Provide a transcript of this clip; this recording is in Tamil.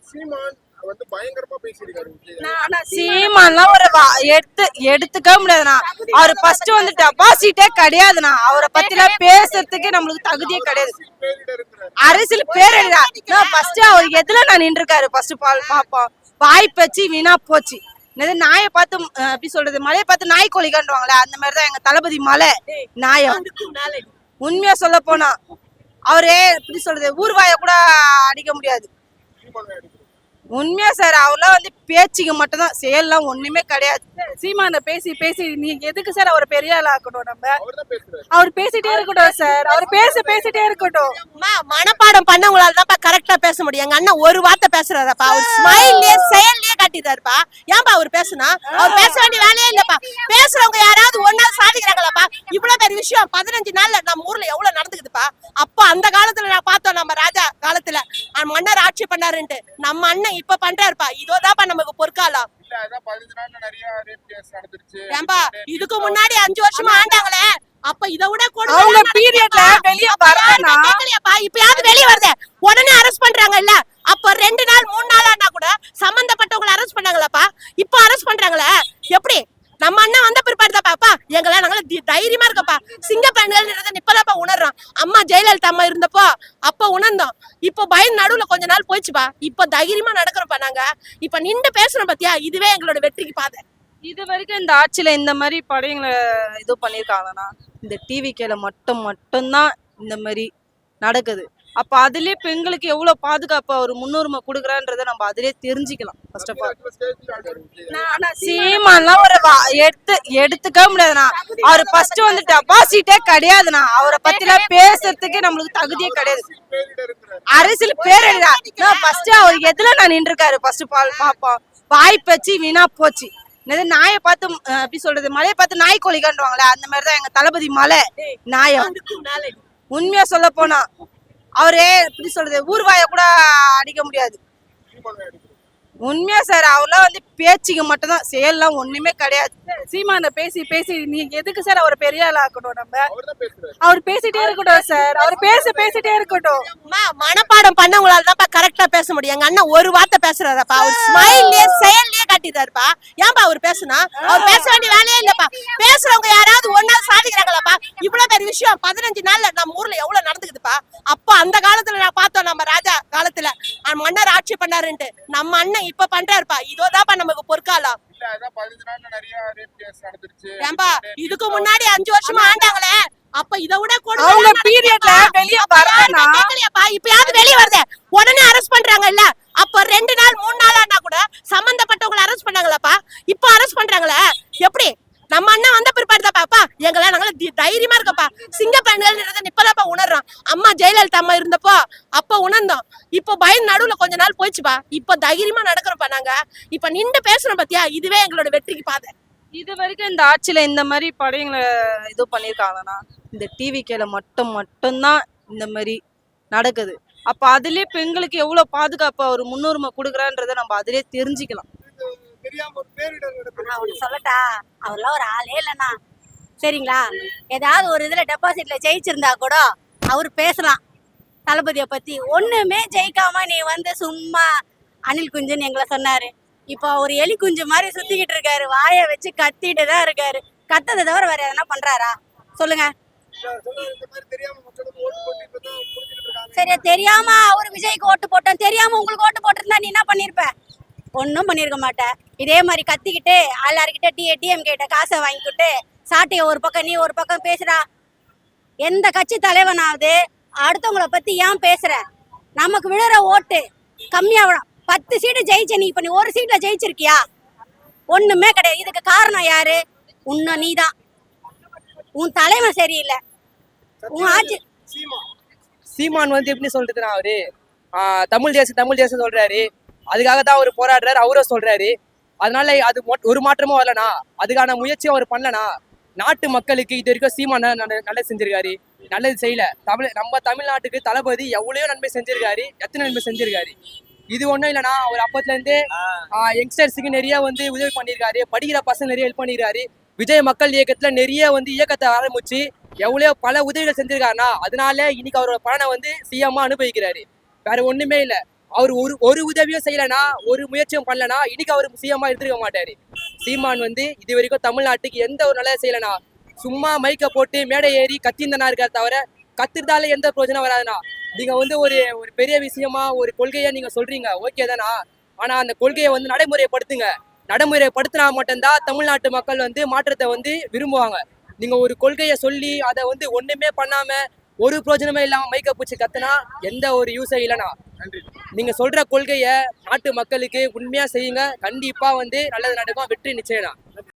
சீமான் வந்து பயங்கரமா பேசியிருக்காரு விஜய். ஆனா சீமான்லாம் எடுத்துக்க முடியாதுண்ணா. அவர் ஃபர்ஸ்ட் வந்து டெபாசிட்டே கிடையாதுண்ணா. அவரை பத்திலாம் பேசுறதுக்கு நம்மளுக்கு தகுதியே கிடையாது. அரசியல் பேரழிடா. ஃபர்ஸ்ட் அவர் எதுல நான் நின்றுருக்காரு ஃபர்ஸ்ட் பாப்போம். வாய் பேச்சு வீணா போச்சு. நாயை பார்த்து எப்படி சொல்றது, மலையை பார்த்து நாய் கோழிக்காண்டுவாங்களே அந்த மாதிரிதான் எங்க தளபதி மலை நாயம். உண்மையா சொல்ல போனா அவரே எப்படி சொல்றது, ஊர்வாய கூட அடிக்க முடியாது. உண்மையா சார், அவர்லாம் வந்து பேச்சுக்கு மட்டும் தான், செயல்லாம் ஒண்ணுமே கிடையாது. சீமான பேசி பேசி நீங்க எதுக்கு சார் அவர் பெரிய ஆள் ஆக்கணும்? நம்ம அவர் பேசிட்டே இருக்கட்டும் சார், அவர் பேசிட்டே இருக்கட்டும். மனப்பாடம் பண்ணவங்களால தான் கரெக்டா பேச முடியும். எங்க அண்ணன் ஒரு வார்த்தை பேசுறாருப்பா, அவர் ஸ்மைல்லயே செயல்லயே காட்டிட்டாருப்பா. ஏன்பா அவர் பேசுனா? அவர் பேச வேண்டிய வேலையே இல்லப்பா. பேசுறவங்க யாராவது ஒரு நாள் சாதிக்கிறாங்களாப்பா? இவ்வளவு பெரிய விஷயம் 15 நாள்ல நம்ம ஊர்ல எவ்வளவு நடந்துக்குதுப்பா. அப்ப அந்த காலத்துல நான் பார்த்தோம், நம்ம ராஜா காலத்துல மன்னர் ஆட்சி பண்ணாருன்ட்டு. நம்ம அண்ணன் இப்ப பண்றாருப்பா. இதோதாப்பா நமக்கு பொற்காலம். இதுக்கு முன்னாடி 5 வருஷமா ஆண்டாங்களே, அப்ப இத விட அவங்க பீரியட்ல வெளிய வரலனா இப்பயாவது வெளிய வருது, உடனே அரெஸ்ட் பண்றாங்க இல்ல? அப்ப 2 நாள் 3 நாள் ஆனா கூட சம்பந்தப்பட்டவங்களை அரெஸ்ட் பண்ணாங்களாப்பா? இப்ப அரெஸ்ட் பண்றாங்களே எப்படி? நம்ம அண்ணன் வந்த பிற்பாடு தான்ப்பா எங்கள நாங்கள தைரியமா இருக்கப்பா. சிங்க பெண்கள் இப்பதான்ப்பா உணர்றோம். அம்மா ஜெயலலிதா அம்மா இருந்தப்போ அப்ப உணர்ந்தோம். இப்ப பயன் நடுவுல கொஞ்ச நாள் போயிடுச்சுப்பா. இப்ப தைரியமா நடக்கிறோம்ப்பா. நாங்க இப்ப நின்று பேசுறோம் பாத்தியா, இதுவே எங்களோட வெற்றிக்கு பாதை. இது வரைக்கும் இந்த ஆட்சியில இந்த மாதிரி படையங்களை இது பண்ணிருக்காங்கன்னா இந்த டிவிக்கேல மட்டும்தான் இந்த மாதிரி நடக்குது. அப்ப அதுலயே பெண்களுக்கு எவ்வளவு பாதுகாப்பு அவர் முன்னுரிமை கொடுக்குறான்றத நம்ம அதுலயே தெரிஞ்சுக்கலாம். ஃபர்ஸ்ட் ஆஃப் ஆல் ஆனா சீமான்லாம் எடுத்துக்க முடியாதுண்ணா. அவர் ஃபர்ஸ்ட் வந்து டெபாசிட்டே கிடையாதுண்ணா. அவரை பத்திலாம் பேசுறதுக்கு நம்மளுக்கு தகுதியே கிடையாது. அரசியல் பேரழிடா. ஃபர்ஸ்ட் அவர் எதுல நான் நின்றுருக்காரு ஃபர்ஸ்ட் பாப்போம். வாய் பேச்சு வீணா போச்சு. நாயை பார்த்து எப்படி சொல்றது, மலையை பார்த்து நாய் கோழிக்காண்டுவாங்களே அந்த மாதிரிதான் எங்க தளபதி மலை நாயம். உண்மையா சொல்ல போனா அவரே எப்படி சொல்றது, ஊர்வாய கூட அடிக்க முடியாது. உண்மையா சார், அவர்லாம் வந்து பேச்சுக்கு மட்டும் தான், செயல்லாம் ஒண்ணுமே கிடையாது. சீமான பேசி பேசி நீங்க எதுக்கு சார் அவர் பெரிய ஆள் ஆக்கணும்? நம்ம அவர் பேசிட்டே இருக்கட்டும் சார், அவர் பேசிட்டே இருக்கட்டும். மனப்பாடம் பண்ணவங்களால தான் கரெக்டா பேச முடியும். எங்க அண்ணன் ஒரு வார்த்தை பேசுறாருப்பா, அவர் ஸ்மைல்லயே செயல்லயே காட்டிட்டாருப்பா. ஏன்பா அவர் பேசுனா? அவர் பேச வேண்டிய வேலையே இல்லப்பா. பேசுறவங்க யாராவது ஒரு நாள் சாதிக்கிறாங்களாப்பா? இவ்வளவு பெரிய விஷயம் 15 நாள்ல நம்ம ஊர்ல எவ்வளவு நடந்துக்குதுப்பா. அப்ப அந்த காலத்துல நான் பார்த்தோம், நம்ம ராஜா காலத்துல மன்னர் ஆட்சி பண்ணாருன்ட்டு. நம்ம அண்ணன் இப்ப பண்றாருப்பா. இதோதாப்பா நமக்கு பொற்காலம். இதுக்கு முன்னாடி 5 வருஷமா ஆண்டாங்களே, அப்ப இத விட அவங்க பீரியட்ல வெளிய வரலனா இப்பயாவது வெளிய வருது, உடனே அரெஸ்ட் பண்றாங்க இல்ல? அப்ப 2 நாள் 3 நாள் ஆனா கூட சம்பந்தப்பட்டவங்களை அரெஸ்ட் பண்ணாங்களாப்பா? இப்ப அரெஸ்ட் பண்றாங்களே எப்படி? நம்ம அண்ணன் வந்த பிற்பாடு தான்ப்பா எங்கள நாங்கள தைரியமா இருக்கப்பா. சிங்க பெண்கள் இப்பதான்ப்பா உணர்றோம். அம்மா ஜெயலலிதா அம்மா இருந்தப்போ அப்ப உணர்ந்தோம். இப்ப பயன் நடுவுல கொஞ்ச நாள் போயிடுச்சுப்பா. இப்ப தைரியமா நடக்கிறோம்ப்பா. நாங்க இப்ப நின்று பேசுறோம் பாத்தியா, இதுவே எங்களோட வெற்றிக்கு பாதை. இது வரைக்கும் இந்த ஆட்சியில இந்த மாதிரி படையங்களை இது பண்ணிருக்காங்கன்னா இந்த டிவிக்கேல மட்டும்தான் இந்த மாதிரி நடக்குது. அப்ப அதுலயே பெண்களுக்கு எவ்வளவு பாதுகாப்பு அவர் முன்னுரிமை கொடுக்குறான்றத நம்ம அதுலயே தெரிஞ்சுக்கலாம். சொல்லட்டா, அவர்லாம் ஒரு ஆளே இல்லைண்ணா. சரிங்களா? ஏதாவது ஒரு இதுல டெபாசிட்ல ஜெயிச்சிருந்தா கூட அவர் பேசலாம் தளபதியை பத்தி. ஒண்ணுமே ஜெயிக்காம நீ வந்து சும்மா அணில் குஞ்சுன்னு எங்களை சொன்னாரு. இப்போ அவர் எலி குஞ்சு மாதிரி சுத்திக்கிட்டு இருக்காரு. வாயை வச்சு கத்திட்டு தான் இருக்காரு. கத்ததை தவிர வேற எதனா பண்றாரா சொல்லுங்க? சரி, தெரியாம அவரு விஜய்க்கு ஓட்டு போட்டோம், தெரியாம உங்களுக்கு ஓட்டு போட்டிருந்தா நீ என்ன பண்ணிருப்ப? ஒன்னும் பண்ணிருக்க மாட்டேன். இதே மாதிரி கத்திக்கிட்டு எல்லாருக்கிட்ட டிஎம் கிட்ட காசை வாங்கிக்கிட்டு சாட்டைய ஒரு பக்கம் நீ ஒரு பக்கம் பேசுறா. எந்த கட்சி தலைவனாவது அடுத்தவங்களை பத்தி ஏன் பேசுற? நமக்கு விழுற ஓட்டு கம்மியாகணும். 10 சீட்டு ஜெயிச்ச நீ இப்ப நீ ஒரு சீட்ல ஜெயிச்சிருக்கியா? ஒண்ணுமே கிடையாது. இதுக்கு காரணம் யாரு? உன்ன நீதான். உன் தலைவன் சரியில்லை. உன் ஆட்சி. சீமான் வந்து எப்படி சொல்றதுன்னா, அவரு தமிழ் தேசம் சொல்றாரு. அதுக்காக தான் அவர் போராடுறாரு, அவரும் சொல்றாரு. அதனால அது ஒரு மாற்றமும் வரலனா, அதுக்கான முயற்சியும் அவர் பண்ணலனா, நாட்டு மக்களுக்கு இது வரைக்கும் சீமான் நல்லது செஞ்சிருக்காரு, நல்லது செய்யல. நம்ம தமிழ்நாட்டுக்கு தளபதி எவ்வளவு நன்மை செஞ்சிருக்காரு, எத்தனை நன்மை செஞ்சிருக்காரு. இது ஒண்ணும் இல்லைன்னா அவர் அப்பத்துல இருந்து யங்ஸ்டர்ஸுக்கு நிறைய வந்து உதவி பண்ணியிருக்காரு, படிக்கிற பசங்க நிறைய ஹெல்ப் பண்ணியிருக்காரு. விஜய் மக்கள் இயக்கத்துல நிறைய வந்து இயக்கத்தை ஆரம்பிச்சு எவ்வளவு பல உதவிகள் செஞ்சிருக்காருன்னா, அதனால இன்னைக்கு அவரோட பலனை வந்து சிஎம்மா அனுபவிக்கிறாரு. வேற ஒண்ணுமே இல்லை. அவர் ஒரு உதவியும் செய்யலைனா, ஒரு முயற்சியும் பண்ணலனா இன்னைக்கு அவர் சிஎம்மா இருந்திருக்க மாட்டாரு. சீமான் வந்து இது வரைக்கும் தமிழ்நாட்டுக்கு எந்த ஒரு நல்லது செய்யலைனா, சும்மா மைக்க போட்டு மேடை ஏறி கத்திந்தனா இருக்கார் தவிர கத்துறதால எந்த பிரயோஜனம் வராதுண்ணா. நீங்க வந்து ஒரு ஒரு பெரிய விஷயமா ஒரு கொள்கையை நீங்க சொல்றீங்க, ஓகே தானா? ஆனா அந்த கொள்கையை வந்து நடைமுறைப்படுத்துங்க. நடைமுறைப்படுத்தினா மட்டும்தான் தமிழ்நாட்டு மக்கள் வந்து மாற்றத்தை வந்து விரும்புவாங்க. நீங்க ஒரு கொள்கையை சொல்லி அதை வந்து ஒண்ணுமே பண்ணாம ஒரு பிரயோஜனமே இல்லாம மைக்க பூச்சி கத்துனா எந்த ஒரு யூஸும் இல்லைண்ணா. நீங்க சொல்ற கொள்கையை நாட்டு மக்களுக்கு உண்மையா செய்யுங்க, கண்டிப்பா வந்து நல்லது நடக்கும், வெற்றி நிச்சயம்ண்ணா.